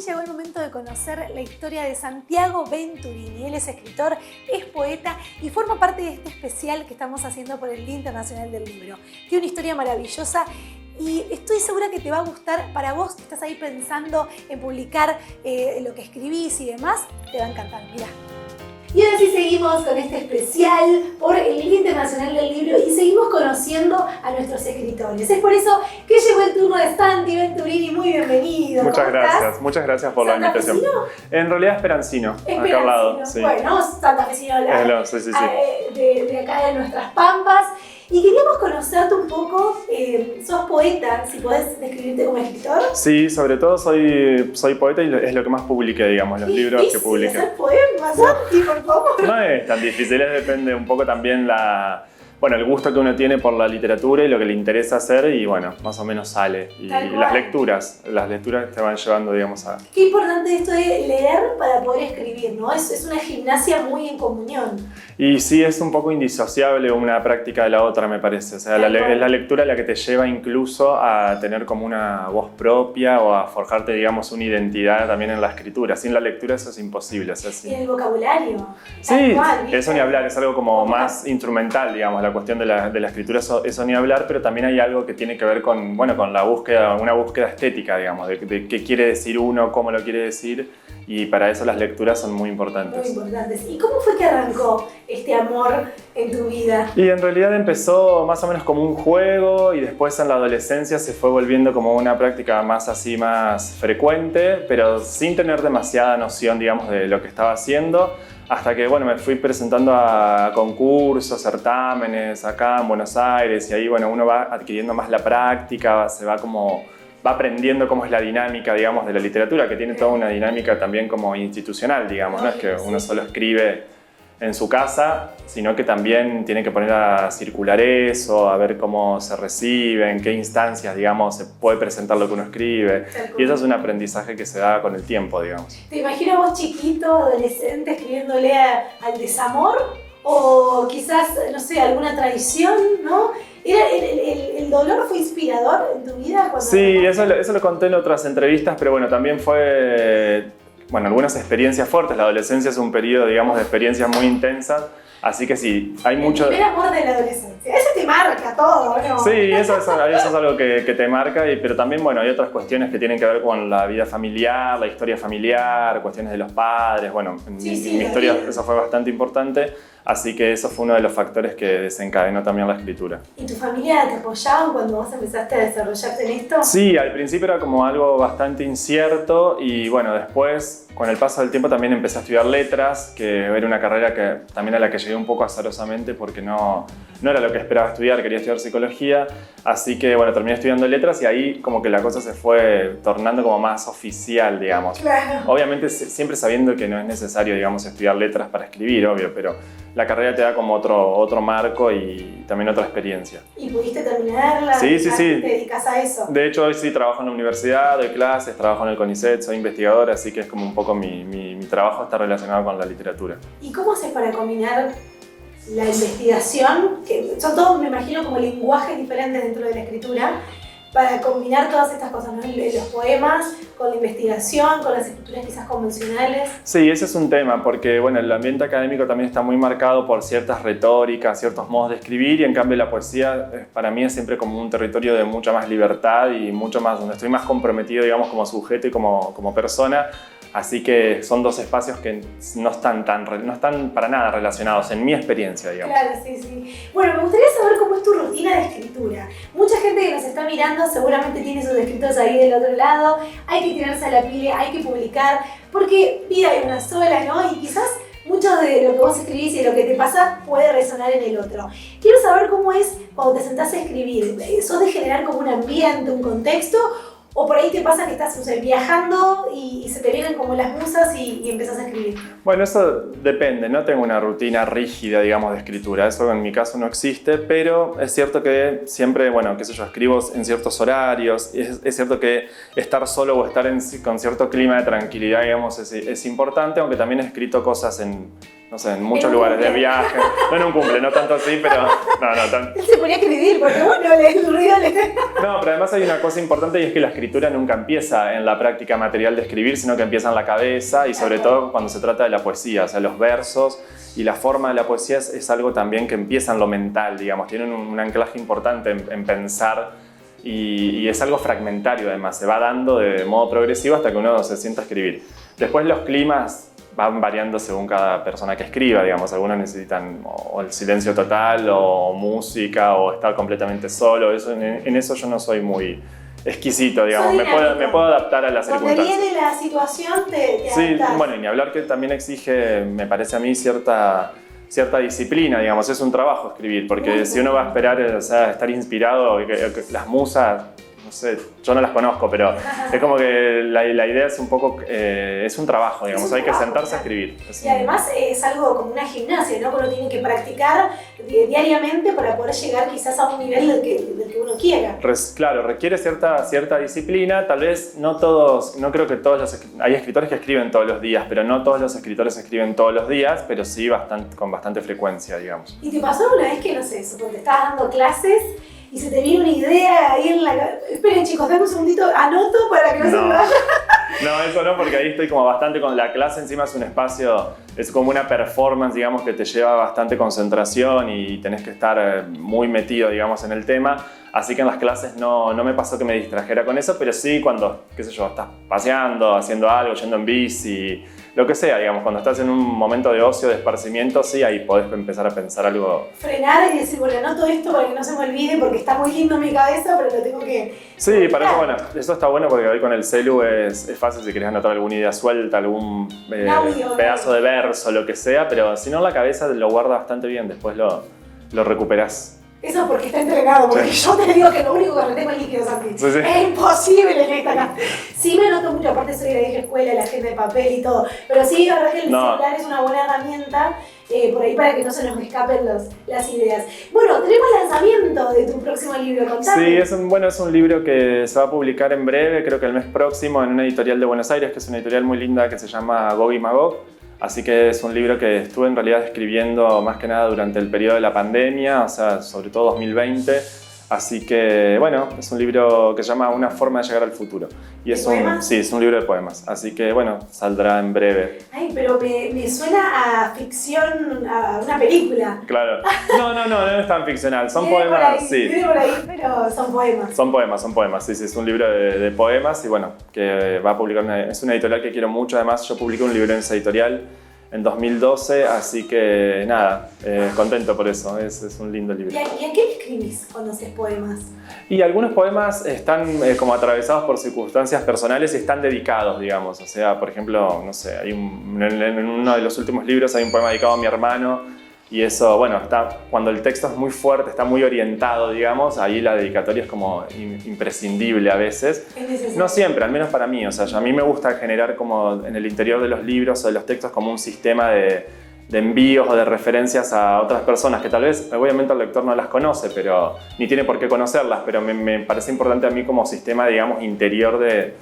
llegó el momento de conocer la historia de Santiago Venturini. Él es escritor, es poeta y forma parte de este especial que estamos haciendo por el Día Internacional del Libro. Tiene una historia maravillosa y estoy segura que te va a gustar. Para vos que estás ahí pensando en publicar lo que escribís y demás, te va a encantar. Mirá. Y ahora sí seguimos con este especial por el Día Internacional del Libro y seguimos conociendo a nuestros escritores. Es por eso que llegó el turno de Santi Venturini. Muy bienvenido. Muchas gracias por la invitación. En realidad Esperancino, acá al lado. Sí. Bueno, santafesino sí. De acá de nuestras pampas. Y queríamos conocerte un poco. Sos poeta, si podés describirte como escritor. Sí, sobre todo soy poeta y es lo que más publiqué, digamos, los libros que publiqué. ¿Hacer poemas, Santi, por favor? No es tan difícil, depende un poco también el gusto que uno tiene por la literatura y lo que le interesa hacer y bueno, más o menos sale. Y las lecturas te van llevando, digamos, a... Qué importante esto de leer para poder escribir, ¿no? Es una gimnasia muy en comunión. Y sí, es un poco indisociable una práctica de la otra, me parece. O sea, es la lectura la que te lleva incluso a tener como una voz propia o a forjarte, digamos, una identidad también en la escritura. Sin la lectura eso es imposible. O sea, y el vocabulario. Sí, eso ni hablar, es algo como más instrumental, digamos, la cuestión de la escritura, eso ni hablar, pero también hay algo que tiene que ver con la búsqueda, una búsqueda estética, digamos, de qué quiere decir uno, cómo lo quiere decir, y para eso las lecturas son muy importantes. Muy importantes. ¿Y cómo fue que arrancó este amor en tu vida? Y en realidad empezó más o menos como un juego y después en la adolescencia se fue volviendo como una práctica más frecuente, pero sin tener demasiada noción, digamos, de lo que estaba haciendo. Hasta que, me fui presentando a concursos, certámenes acá en Buenos Aires y ahí, uno va adquiriendo más la práctica, va aprendiendo cómo es la dinámica, digamos, de la literatura, que tiene toda una dinámica también como institucional, digamos, no es que uno solo escribe en su casa, sino que también tiene que poner a circular eso, a ver cómo se recibe, en qué instancias, digamos, se puede presentar lo que uno escribe. Y eso es un aprendizaje que se da con el tiempo, digamos. ¿Te imaginas vos chiquito, adolescente, escribiéndole al desamor? O quizás, no sé, alguna traición, ¿no? ¿El dolor fue inspirador en tu vida? Sí, eso lo conté en otras entrevistas, pero también fue... algunas experiencias fuertes. La adolescencia es un periodo, digamos, de experiencias muy intensas. Así que sí, hay mucho... El primer amor de la adolescencia, eso te marca todo, ¿no? Sí, eso es algo que te marca, pero también, hay otras cuestiones que tienen que ver con la vida familiar, la historia familiar, cuestiones de los padres. En mi historia eso fue bastante importante, así que eso fue uno de los factores que desencadenó también la escritura. ¿Y tu familia te apoyaban cuando vos empezaste a desarrollarte en esto? Sí, al principio era como algo bastante incierto y después, con el paso del tiempo, también empecé a estudiar letras, que era una carrera que también a la que llegué un poco azarosamente porque no era lo que esperaba estudiar, quería estudiar psicología, así que terminé estudiando letras y ahí como que la cosa se fue tornando como más oficial, digamos. Claro. Obviamente siempre sabiendo que no es necesario, digamos, estudiar letras para escribir, obvio, pero la carrera te da como otro marco y también otra experiencia. ¿Y pudiste terminarla? Sí. ¿Te dedicas a eso? De hecho, hoy sí trabajo en la universidad, doy clases, trabajo en el CONICET, soy investigador, así que es como un poco mi trabajo está relacionado con la literatura. ¿Y cómo haces para combinar la investigación, que son todos, me imagino, como lenguajes diferentes dentro de la escritura, para combinar todas estas cosas, ¿no? Los poemas con la investigación, con las escrituras quizás convencionales? Sí, ese es un tema, porque el ambiente académico también está muy marcado por ciertas retóricas, ciertos modos de escribir, y en cambio la poesía para mí es siempre como un territorio de mucha más libertad y mucho más, donde estoy más comprometido, digamos, como sujeto y como persona. Así que son dos espacios que no están para nada relacionados, en mi experiencia, digamos. Claro, sí. Bueno, me gustaría saber cómo es tu rutina de escritura. Mucha gente que nos está mirando seguramente tiene sus escritos ahí del otro lado. Hay que tirarse a la pila, hay que publicar, porque vida hay una sola, ¿no? Y quizás mucho de lo que vos escribís y de lo que te pasa puede resonar en el otro. Quiero saber cómo es cuando te sentás a escribir. ¿Sos de generar como un ambiente, un contexto? ¿O por ahí te pasa que estás viajando y se te vienen como las musas y empezás a escribir? Eso depende, no tengo una rutina rígida, digamos, de escritura. Eso en mi caso no existe, pero es cierto que siempre, escribo en ciertos horarios. Es cierto que estar solo o estar con cierto clima de tranquilidad, digamos, es importante, aunque también he escrito cosas en no sé, en muchos lugares de viaje. No en un cumple, no tanto así, pero no tanto. Él se ponía a escribir porque bueno, el ruido le... No, pero además hay una cosa importante y es que la escritura nunca empieza en la práctica material de escribir, sino que empieza en la cabeza y sobre todo cuando se trata de la poesía, o sea, los versos y la forma de la poesía es algo también que empieza en lo mental, digamos, tienen un anclaje importante en pensar y es algo fragmentario además, se va dando de modo progresivo hasta que uno se sienta a escribir. Después los climas van variando según cada persona que escriba, digamos, algunos necesitan o el silencio total o música o estar completamente solo, en eso yo no soy muy exquisito, digamos, me puedo adaptar a las circunstancias. Cuando viene la situación te sí, adaptas. bueno, y ni hablar que también exige, me parece a mí, cierta disciplina, digamos, es un trabajo escribir, porque si uno va a esperar, o sea, estar inspirado, las musas, no sé, yo no las conozco, pero es como que la idea es un poco, es un trabajo, digamos, hay que sentarse a escribir. Y además es algo como una gimnasia, ¿no? Que uno tiene que practicar diariamente para poder llegar quizás a un nivel del que uno quiera. Claro, requiere cierta disciplina, tal vez no todos, no creo que todos hay escritores que escriben todos los días, pero no todos los escritores escriben todos los días, pero sí con bastante frecuencia, digamos. ¿Y te pasó una vez que, no sé, te estabas dando clases y se te viene una idea ahí en la... Esperen chicos, dame un segundito, anoto para que no se me vaya. No, eso no, porque ahí estoy como bastante con la clase, encima es un espacio, es como una performance, digamos, que te lleva bastante concentración y tenés que estar muy metido, digamos, en el tema. Así que en las clases no me pasó que me distrajera con eso, pero sí cuando, qué sé yo, estás paseando, haciendo algo, yendo en bici, lo que sea, digamos, cuando estás en un momento de ocio, de esparcimiento, sí, ahí podés empezar a pensar algo. Frenar y decir, bueno, anoto esto para que no se me olvide porque está muy lindo en mi cabeza, pero lo tengo que... Sí, para eso, bueno, eso está bueno porque hoy con el celu es fácil si querés anotar alguna idea suelta, algún pedazo de verso, lo que sea, pero si no en la cabeza lo guarda bastante bien, después lo recuperás. Eso porque está entrenado, porque yo te digo que lo único que retengo es líquido, Santi. Sí. Es imposible en esta casa. Sí me noto mucho, aparte soy de la vieja escuela, la agenda de papel y todo, pero sí, la verdad que el celular es una buena herramienta por ahí para que no se nos escapen las ideas. Bueno, tenemos lanzamiento de tu próximo libro, contame. Sí, es un libro que se va a publicar en breve, creo que el mes próximo, en una editorial de Buenos Aires, que es una editorial muy linda que se llama Gog y Magog. Así que es un libro que estuve en realidad escribiendo más que nada durante el periodo de la pandemia, o sea, sobre todo 2020. Así que, bueno, es un libro que se llama Una forma de llegar al futuro. Y es es un libro de poemas. Así que, bueno, saldrá en breve. Ay, pero me suena a ficción, a una película. Claro. No es tan ficcional. Son poemas, sí. Viene por ahí, pero son poemas. Son poemas. Sí, es un libro de poemas y, bueno, que va a publicar es una editorial que quiero mucho. Además, yo publiqué un libro en esa editorial en 2012, así que nada, contento por eso, es un lindo libro. ¿Y a qué escribís cuando haces poemas? Y algunos poemas están como atravesados por circunstancias personales y están dedicados, digamos. O sea, por ejemplo, no sé, en uno de los últimos libros hay un poema dedicado a mi hermano y eso, bueno, cuando el texto es muy fuerte, está muy orientado, digamos, ahí la dedicatoria es como imprescindible a veces. Es necesario. No siempre, al menos para mí. O sea, a mí me gusta generar como en el interior de los libros o de los textos como un sistema de envíos o de referencias a otras personas que tal vez, obviamente el lector no las conoce, pero ni tiene por qué conocerlas, pero me parece importante a mí como sistema, digamos, interior de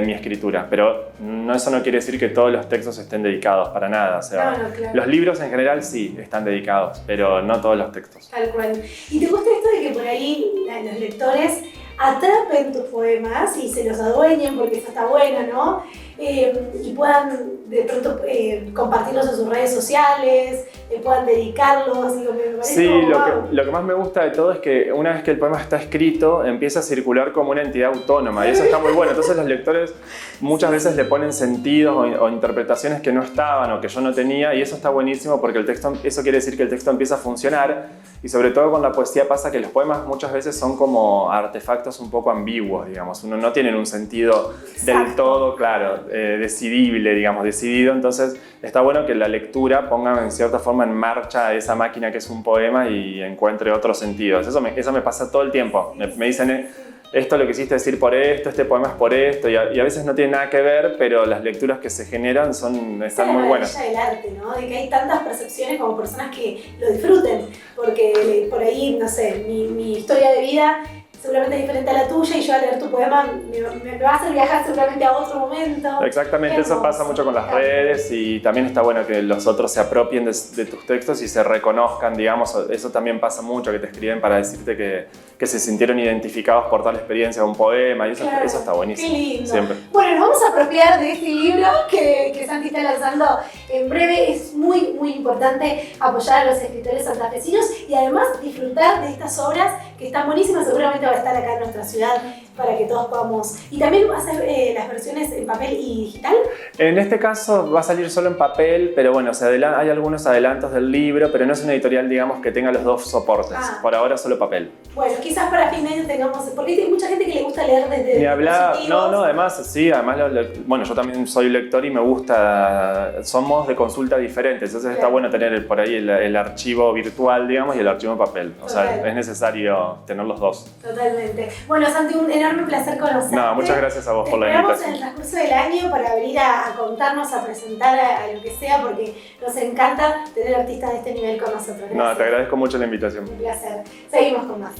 mi escritura, pero eso no quiere decir que todos los textos estén dedicados para nada, o sea, claro. Los libros en general sí están dedicados, pero no todos los textos. Tal cual. ¿Y te gusta esto de que por ahí los lectores atrapen tus poemas y se los adueñen, porque eso está bueno, ¿no? Y puedan de pronto compartirlos en sus redes sociales, puedan dedicarlos, digo, me parece sí, como, lo que más me gusta de todo es que una vez que el poema está escrito, empieza a circular como una entidad autónoma y eso está muy bueno. Entonces los lectores muchas veces le ponen sentidos o interpretaciones que no estaban o que yo no tenía y eso está buenísimo porque eso quiere decir que el texto empieza a funcionar y sobre todo con la poesía pasa que los poemas muchas veces son como artefactos un poco ambiguos, digamos, no tienen un sentido del todo claro, decidible, digamos, decidido, entonces está bueno que la lectura ponga en cierta forma en marcha esa máquina que es un poema y encuentre otros sentidos. Eso me pasa todo el tiempo, me dicen esto lo quisiste decir por esto, este poema es por esto y a veces no tiene nada que ver, pero las lecturas que se generan están muy buenas. Es la maravilla del arte, ¿no? De que hay tantas percepciones como personas que lo disfruten, porque por ahí, no sé, mi historia de vida seguramente diferente a la tuya, y yo al leer tu poema me va a hacer viajar seguramente a otro momento. Exactamente, eso pasa mucho con las redes, y también está bueno que los otros se apropien de tus textos y se reconozcan, digamos. Eso también pasa mucho, que te escriben para decirte que se sintieron identificados por tal experiencia de un poema, y eso, Claro, eso está buenísimo. qué lindo. Siempre. Bueno, nos vamos a apropiar de este libro que Santi está lanzando en breve. Es muy, muy importante apoyar a los escritores santafesinos y además disfrutar de estas obras que están buenísimas. Seguramente va a estar acá en nuestra ciudad para que todos podamos. ¿Y también va a hacer las versiones en papel y digital? En este caso va a salir solo en papel, pero bueno, hay algunos adelantos del libro, pero no es una editorial, digamos, que tenga los dos soportes. Por ahora solo papel. Bueno, quizás para fin de año tengamos, porque hay mucha gente que le gusta leer desde Ni hablar, dispositivos. no, además, sí, además, bueno, yo también soy lector y me gusta, son modos de consulta diferentes, entonces está bueno tener por ahí el archivo virtual, digamos, y el archivo en papel. O sea, es necesario tener los dos. Totalmente. Bueno, Santi, un enorme placer conocerte. No, muchas gracias a vos por la invitación. invitación. En el transcurso del año para venir a contarnos, a presentar a lo que sea, porque nos encanta tener artistas de este nivel con nosotros. Gracias. No, te agradezco mucho la invitación. Un placer. Seguimos con más.